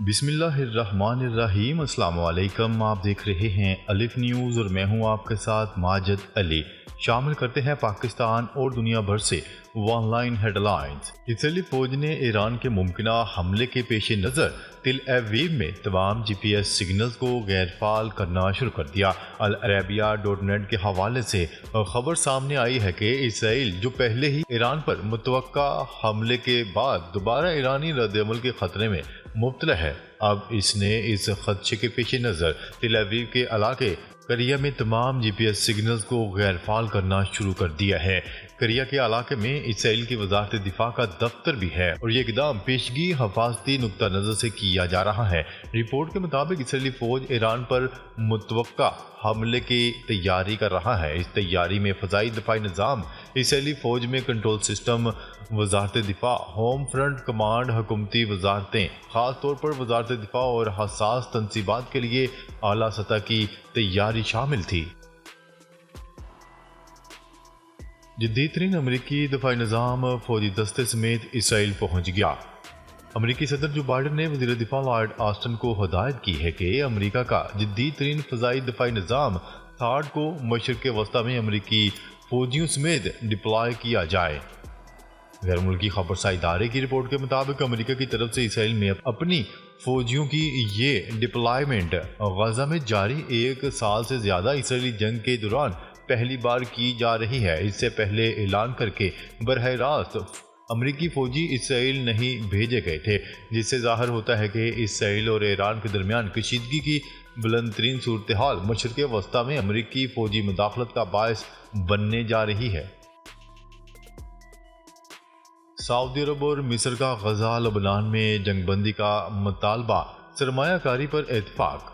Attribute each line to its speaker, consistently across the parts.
Speaker 1: بسم اللہ الرحمن الرحیم۔ السلام علیکم، آپ دیکھ رہے ہیں الف نیوز اور میں ہوں آپ کے ساتھ ماجد علی۔ شامل کرتے ہیں پاکستان اور دنیا بھر سے آن لائن ہیڈ لائنز۔ اسرائیلی فوج نے ایران کے ممکنہ حملے کے پیش نظر تل ایویو میں تمام جی پی ایس سگنلز کو غیر فعال کرنا شروع کر دیا۔ العربیہ.net کے حوالے سے خبر سامنے آئی ہے کہ اسرائیل جو پہلے ہی ایران پر متوقع حملے کے بعد دوبارہ ایرانی رد عمل کے خطرے میں مبتلا ہے، اب اس نے اس خدشے کے پیش نظر تل ایویو کے علاقے کریا میں تمام جی پی ایس سگنلز کو غیر فعال کرنا شروع کر دیا ہے۔ کریا کے علاقے میں اسرائیل کی وزارت دفاع کا دفتر بھی ہے اور یہ اقدام پیشگی حفاظتی نقطہ نظر سے کیا جا رہا ہے۔ رپورٹ کے مطابق اسرائیلی فوج ایران پر متوقع حملے کی تیاری کر رہا ہے۔ اس تیاری میں فضائی دفاعی نظام، اسرائیلی فوج میں کنٹرول سسٹم، وزارت دفاع، ہوم فرنٹ کمانڈ، حکومتی وزارتیں، خاص طور پر وزارت دفاع اور حساس تنصیبات کے لیے اعلیٰ سطح کی تیاری شامل تھی۔ جدید ترین امریکی دفاعی نظام فوجی دستے سمیت اسرائیل پہنچ گیا۔ امریکی صدر جو بائیڈن نے وزیر دفاع لائیڈ آسٹن کو ہدایت کی ہے کہ امریکہ کا جدید ترین فضائی دفاعی نظام تھاڈ کو مشرق وسطی میں امریکی فوجیوں سمیت ڈپلائے کیا جائے۔ غیر ملکی خبرساں ادارے کی رپورٹ کے مطابق امریکہ کی طرف سے اسرائیل میں اپنی فوجیوں کی یہ ڈپلائمنٹ غزہ میں جاری ایک سال سے زیادہ اسرائیلی جنگ کے دوران پہلی بار کی جا رہی ہے۔ اس سے پہلے اعلان کر کے براہ راست امریکی فوجی اسرائیل نہیں بھیجے گئے تھے، جس سے ظاہر ہوتا ہے کہ اسرائیل اور ایران کے درمیان کشیدگی کی بلند ترین صورتحال مشرق وسطی میں امریکی فوجی مداخلت کا باعث بننے جا رہی ہے۔ سعودی عرب اور مصر کا غزہ لبنان میں جنگ بندی کا مطالبہ، سرمایہ کاری پر اتفاق۔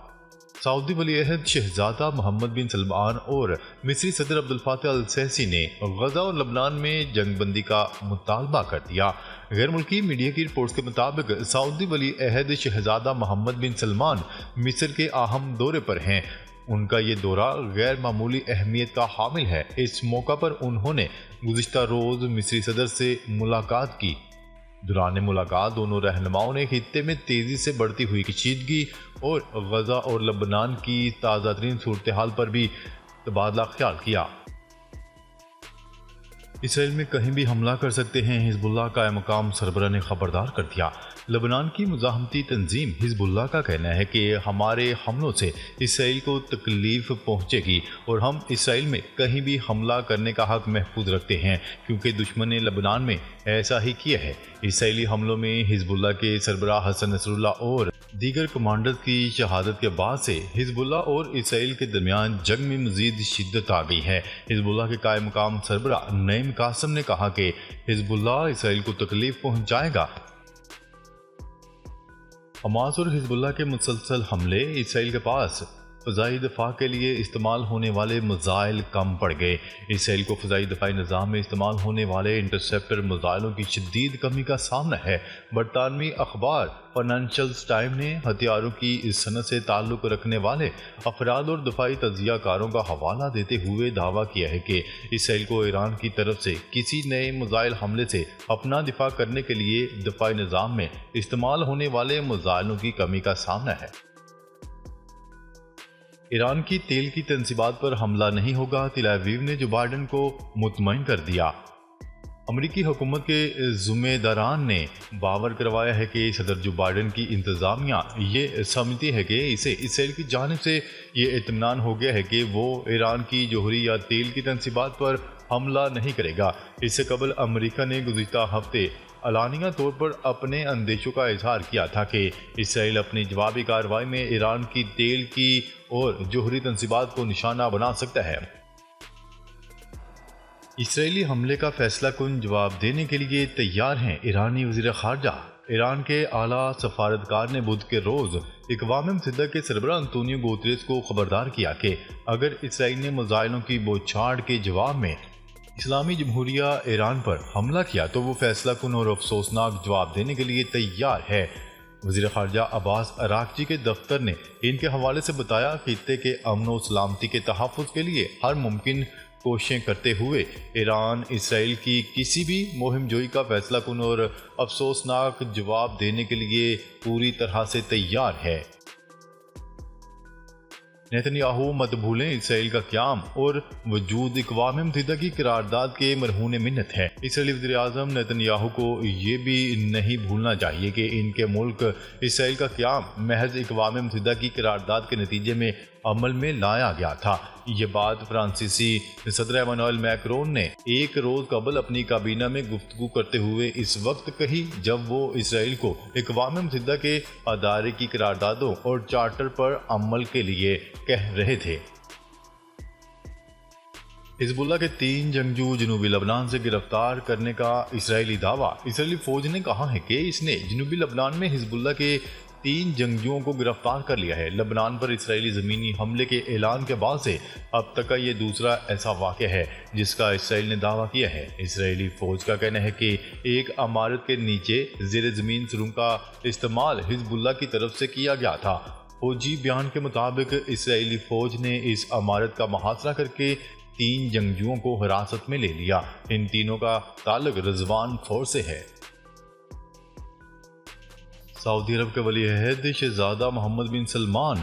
Speaker 1: سعودی ولی عہد شہزادہ محمد بن سلمان اور مصری صدر عبدالفتاح السیسی نے غزہ اور لبنان میں جنگ بندی کا مطالبہ کر دیا۔ غیر ملکی میڈیا کی رپورٹس کے مطابق سعودی ولی عہد شہزادہ محمد بن سلمان مصر کے اہم دورے پر ہیں۔ ان کا یہ دورہ غیر معمولی اہمیت کا حامل ہے۔ اس موقع پر انہوں نے گزشتہ روز مصری صدر سے ملاقات کی۔ دوران ملاقات دونوں رہنماؤں نے خطے میں تیزی سے بڑھتی ہوئی کشیدگی اور غزہ اور لبنان کی تازہ ترین صورتحال پر بھی تبادلہ خیال کیا۔ اسرائیل میں کہیں بھی حملہ کر سکتے ہیں، حزب اللہ قائم مقام سربراہ نے خبردار کر دیا۔ لبنان کی مزاحمتی تنظیم حزب اللہ کا کہنا ہے کہ ہمارے حملوں سے اسرائیل کو تکلیف پہنچے گی اور ہم اسرائیل میں کہیں بھی حملہ کرنے کا حق محفوظ رکھتے ہیں، کیونکہ دشمن نے لبنان میں ایسا ہی کیا ہے۔ اسرائیلی حملوں میں حزب اللہ کے سربراہ حسن نصر اللہ اور دیگر کمانڈرز کی شہادت کے بعد سے حزب اللہ اور اسرائیل کے درمیان جنگ میں مزید شدت آ گئی ہے۔ حزب اللہ کے قائم مقام سربراہ نعیم قاسم نے کہا کہ حزب اللہ اسرائیل کو تکلیف پہنچائے گا۔ حماس اور حزب اللہ کے مسلسل حملے، اسرائیل کے پاس فضائی دفاع کے لیے استعمال ہونے والے میزائل کم پڑ گئے۔ اسرائیل کو فضائی دفاعی نظام میں استعمال ہونے والے انٹرسیپٹر میزائلوں کی شدید کمی کا سامنا ہے۔ برطانوی اخبار فائنینشل ٹائمز نے ہتھیاروں کی اس صنعت سے تعلق رکھنے والے افراد اور دفاعی تجزیہ کاروں کا حوالہ دیتے ہوئے دعویٰ کیا ہے کہ اسرائیل کو ایران کی طرف سے کسی نئے میزائل حملے سے اپنا دفاع کرنے کے لیے دفاعی نظام میں استعمال ہونے والے میزائلوں کی کمی کا سامنا ہے۔ ایران کی تیل کی تنصیبات پر حملہ نہیں ہوگا، تل ایویو نے جو بائیڈن کو مطمئن کر دیا۔ امریکی حکومت کے ذمہ داران نے باور کروایا ہے کہ صدر جو بائیڈن کی انتظامیہ یہ سمجھتی ہے کہ اسے اسرائیل کی جانب سے یہ اطمینان ہو گیا ہے کہ وہ ایران کی جوہری یا تیل کی تنصیبات پر حملہ نہیں کرے گا۔ اس سے قبل امریکہ نے گزشتہ ہفتے علانیہ طور پر اپنے اندیشوں کا اظہار کیا تھا کہ اسرائیل اپنی جوابی کارروائی میں ایران کی تیل کی اور جوہری تنصیبات کو نشانہ بنا سکتا ہے۔ اسرائیلی حملے کا فیصلہ کن جواب دینے کے لیے تیار ہیں ایرانی وزیر خارجہ۔ ایران کے اعلیٰ سفارتکار نے بدھ کے روز اقوام متحدہ کے سربراہ انطونیو گوتریس کو خبردار کیا کہ اگر اسرائیل نے میزائلوں کی بوچھاڑ کے جواب میں اسلامی جمہوریہ ایران پر حملہ کیا تو وہ فیصلہ کن اور افسوسناک جواب دینے کے لیے تیار ہے۔ وزیر خارجہ عباس اراغچی کے دفتر نے ان کے حوالے سے بتایا، خطے کے امن و سلامتی کے تحفظ کے لیے ہر ممکن کوششیں کرتے ہوئے ایران اسرائیل کی کسی بھی مہم جوئی کا فیصلہ کن اور افسوسناک جواب دینے کے لیے پوری طرح سے تیار ہے۔ نیتنیاہو مت بھولیں اسرائیل کا قیام اور وجود اقوام متحدہ کی قرارداد کے مرہون منت ہے۔ اسرائیلی وزیر اعظم نیتنیاہو کو یہ بھی نہیں بھولنا چاہیے کہ ان کے ملک اسرائیل کا قیام محض اقوام متحدہ کی قرارداد کے نتیجے میں عمل میں لایا گیا تھا۔ یہ بات فرانسیسی صدر ایمانوئل میکرون نے ایک روز قبل اپنی کابینہ میں گفتگو کرتے ہوئے اس وقت کہی جب وہ اسرائیل کو اقوام متحدہ کے ادارے کی قراردادوں اور چارٹر پر عمل کے لیے کہہ رہے تھے۔ حزب اللہ کے 3 جنگجو جنوبی لبنان سے گرفتار کرنے کا اسرائیلی دعویٰ۔ اسرائیلی فوج نے کہا ہے کہ اس نے جنوبی لبنان میں حزب اللہ کے 3 جنگجوؤں کو گرفتار کر لیا ہے۔ لبنان پر اسرائیلی زمینی حملے کے اعلان کے بعد سے اب تک کا یہ دوسرا ایسا واقعہ ہے جس کا اسرائیل نے دعویٰ کیا ہے۔ اسرائیلی فوج کا کہنا ہے کہ ایک عمارت کے نیچے زیر زمین سرنگ کا استعمال حزب اللہ کی طرف سے کیا گیا تھا۔ فوجی بیان کے مطابق اسرائیلی فوج نے اس عمارت کا محاصرہ کر کے 3 جنگجوؤں کو حراست میں لے لیا۔ ان تینوں کا تعلق رضوان فورس سے ہے۔ سعودی عرب کے ولی عہد شہزادہ محمد بن سلمان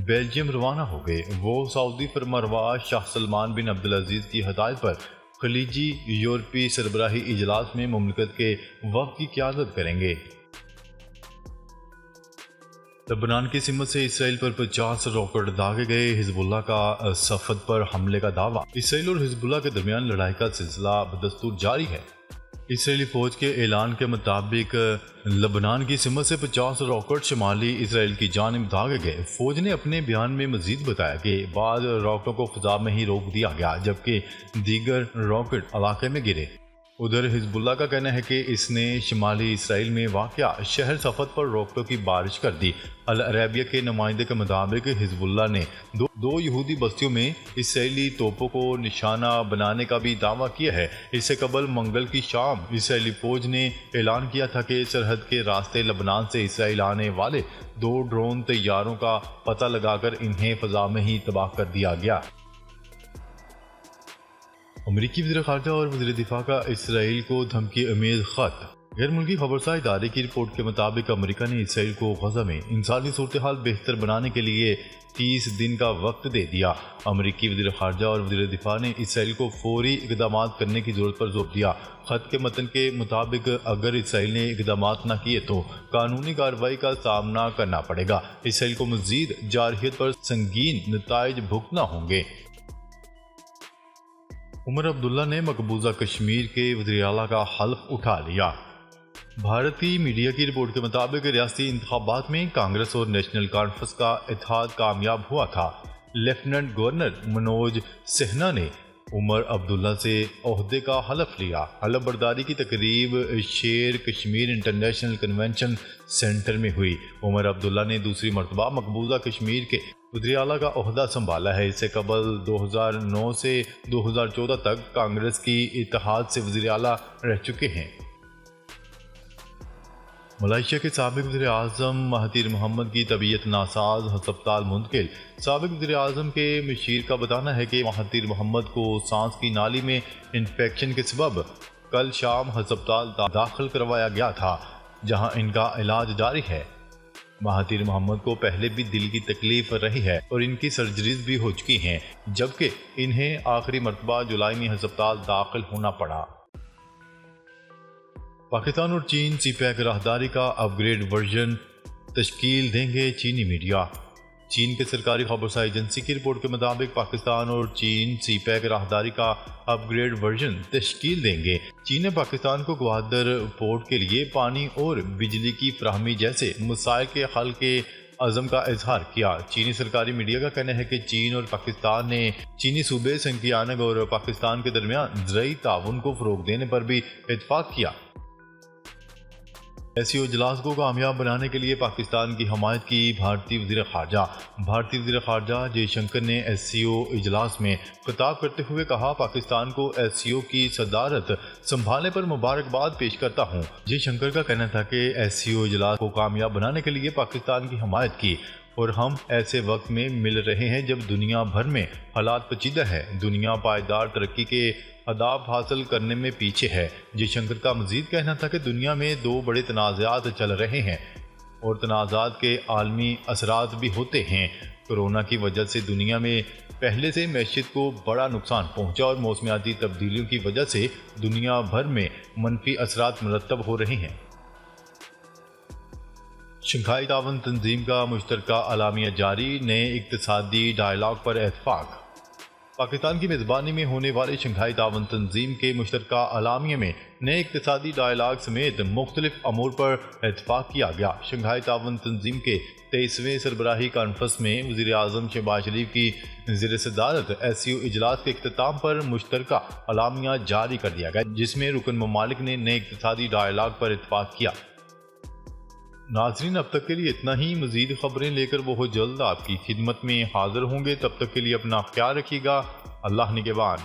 Speaker 1: بیلجیم روانہ ہو گئے۔ وہ سعودی فرمانروا شاہ سلمان بن عبدالعزیز کی ہدایت پر خلیجی یورپی سربراہی اجلاس میں مملکت کے وفد کی قیادت کریں گے۔ لبنان کی سمت سے اسرائیل پر 50 راکٹ داغے گئے۔ حزب اللہ کا صفد پر حملے کا دعویٰ۔ اسرائیل اور حزب اللہ کے درمیان لڑائی کا سلسلہ بدستور جاری ہے۔ اسرائیلی فوج کے اعلان کے مطابق لبنان کی سمت سے 50 راکٹ شمالی اسرائیل کی جانب داغے گئے۔ فوج نے اپنے بیان میں مزید بتایا کہ بعض راکٹوں کو فضا میں ہی روک دیا گیا جبکہ دیگر راکٹ علاقے میں گرے۔ ادھر حزب اللہ کا کہنا ہے کہ اس نے شمالی اسرائیل میں واقع شہر صفد پر راکٹوں کی بارش کر دی۔ العربیہ کے نمائندے کے مطابق حزب اللہ نے دو یہودی بستیوں میں اسرائیلی توپوں کو نشانہ بنانے کا بھی دعویٰ کیا ہے۔ اس سے قبل منگل کی شام اسرائیلی فوج نے اعلان کیا تھا کہ سرحد کے راستے لبنان سے اسرائیل آنے والے 2 ڈرون طیاروں کا پتہ لگا کر انہیں فضا میں ہی تباہ کر دیا گیا۔ امریکی وزیر خارجہ اور وزیر دفاع کا اسرائیل کو دھمکی امیز خط۔ غیر ملکی خبرساں ادارے کی رپورٹ کے مطابق امریکہ نے اسرائیل کو غزہ میں انسانی صورتحال بہتر بنانے کے لیے 30 دن کا وقت دے دیا۔ امریکی وزیر خارجہ اور وزیر دفاع نے اسرائیل کو فوری اقدامات کرنے کی ضرورت پر زور دیا۔ خط کے متن کے مطابق اگر اسرائیل نے اقدامات نہ کیے تو قانونی کارروائی کا سامنا کرنا پڑے گا۔ اسرائیل کو مزید جارحیت پر سنگین نتائج بھگتنا ہوں گے۔ عمر عبداللہ نے مقبوضہ کشمیر کے وزیر اعلیٰ کا حلف اٹھا لیا۔ بھارتی میڈیا کی رپورٹ کے مطابق ریاستی انتخابات میں کانگریس اور نیشنل کانفرنس کا اتحاد کامیاب ہوا تھا۔ لیفٹیننٹ گورنر منوج سنہا نے عمر عبداللہ سے عہدے کا حلف لیا۔ حلف برداری کی تقریب شیر کشمیر انٹرنیشنل کنونشن سینٹر میں ہوئی۔ عمر عبداللہ نے دوسری مرتبہ مقبوضہ کشمیر کے وزیر اعلیٰ کا عہدہ سنبھالا ہے۔ اس سے قبل 2009 سے 2014 تک کانگریس کی اتحاد سے وزیر اعلیٰ رہ چکے ہیں۔ ملائیشیا کے سابق وزیر اعظم مہاتیر محمد کی طبیعت ناساز، ہسپتال منتقل۔ سابق وزیر اعظم کے مشیر کا بتانا ہے کہ مہاتیر محمد کو سانس کی نالی میں انفیکشن کے سبب کل شام ہسپتال داخل کروایا گیا تھا جہاں ان کا علاج جاری ہے۔ مہاتیر محمد کو پہلے بھی دل کی تکلیف رہی ہے اور ان کی سرجریز بھی ہو چکی ہیں جبکہ انہیں آخری مرتبہ جولائی میں ہسپتال داخل ہونا پڑا۔ پاکستان اور چین سی پیک راہداری کا اپ گریڈ ورژن تشکیل دیں گے چینی میڈیا۔ چین کے سرکاری خبرساں ایجنسی کی رپورٹ کے مطابق پاکستان اور چین سی پیک راہداری کا اپ گریڈ ورژن تشکیل دیں گے۔ چین نے پاکستان کو گوادر پورٹ کے لیے پانی اور بجلی کی فراہمی جیسے مسائل کے حل کے عزم کا اظہار کیا۔ چینی سرکاری میڈیا کا کہنا ہے کہ چین اور پاکستان نے چینی صوبے سنکیانگ اور پاکستان کے درمیان زرعی تعاون کو فروغ دینے پر بھی اتفاق کیا۔ ایس اجلاس کو کامیاب بنانے کے لیے پاکستان کی حمایت کی بھارتی وزیر خارجہ جے شنکر نے ایس اجلاس میں خطاب کرتے ہوئے کہا، پاکستان کو ایس کی صدارت سنبھالنے پر مبارکباد پیش کرتا ہوں۔ جے شنکر کا کہنا تھا کہ ایس اجلاس کو کامیاب بنانے کے لیے پاکستان کی حمایت کی۔ اور ہم ایسے وقت میں مل رہے ہیں جب دنیا بھر میں حالات پیچیدہ ہے۔ دنیا پائیدار ترقی کے اہداف حاصل کرنے میں پیچھے ہے۔ جے شنکر کا مزید کہنا تھا کہ دنیا میں 2 بڑے تنازعات چل رہے ہیں اور تنازعات کے عالمی اثرات بھی ہوتے ہیں۔ کورونا کی وجہ سے دنیا میں پہلے سے معیشت کو بڑا نقصان پہنچا اور موسمیاتی تبدیلیوں کی وجہ سے دنیا بھر میں منفی اثرات مرتب ہو رہے ہیں۔ شنگھائی تعاون تنظیم کا مشترکہ اعلامیہ جاری، نئے اقتصادی ڈائیلاگ پر اتفاق۔ پاکستان کی میزبانی میں ہونے والے شنگھائی تعاون تنظیم کے مشترکہ اعلامیہ میں نئے اقتصادی ڈائیلاگ سمیت مختلف امور پر اتفاق کیا گیا۔ شنگھائی تعاون تنظیم کے 23ویں سربراہی کانفرنس میں وزیر اعظم شہباز شریف کی زیر صدارت SCO اجلاس کے اختتام پر مشترکہ اعلامیہ جاری کر دیا گیا، جس میں رکن ممالک نے نئے اقتصادی ڈائیلاگ پر اتفاق کیا۔ ناظرین، اب تک کے لیے اتنا ہی۔ مزید خبریں لے کر بہت جلد آپ کی خدمت میں حاضر ہوں گے۔ تب تک کے لیے اپنا خیال رکھیے گا۔ اللہ نگہبان۔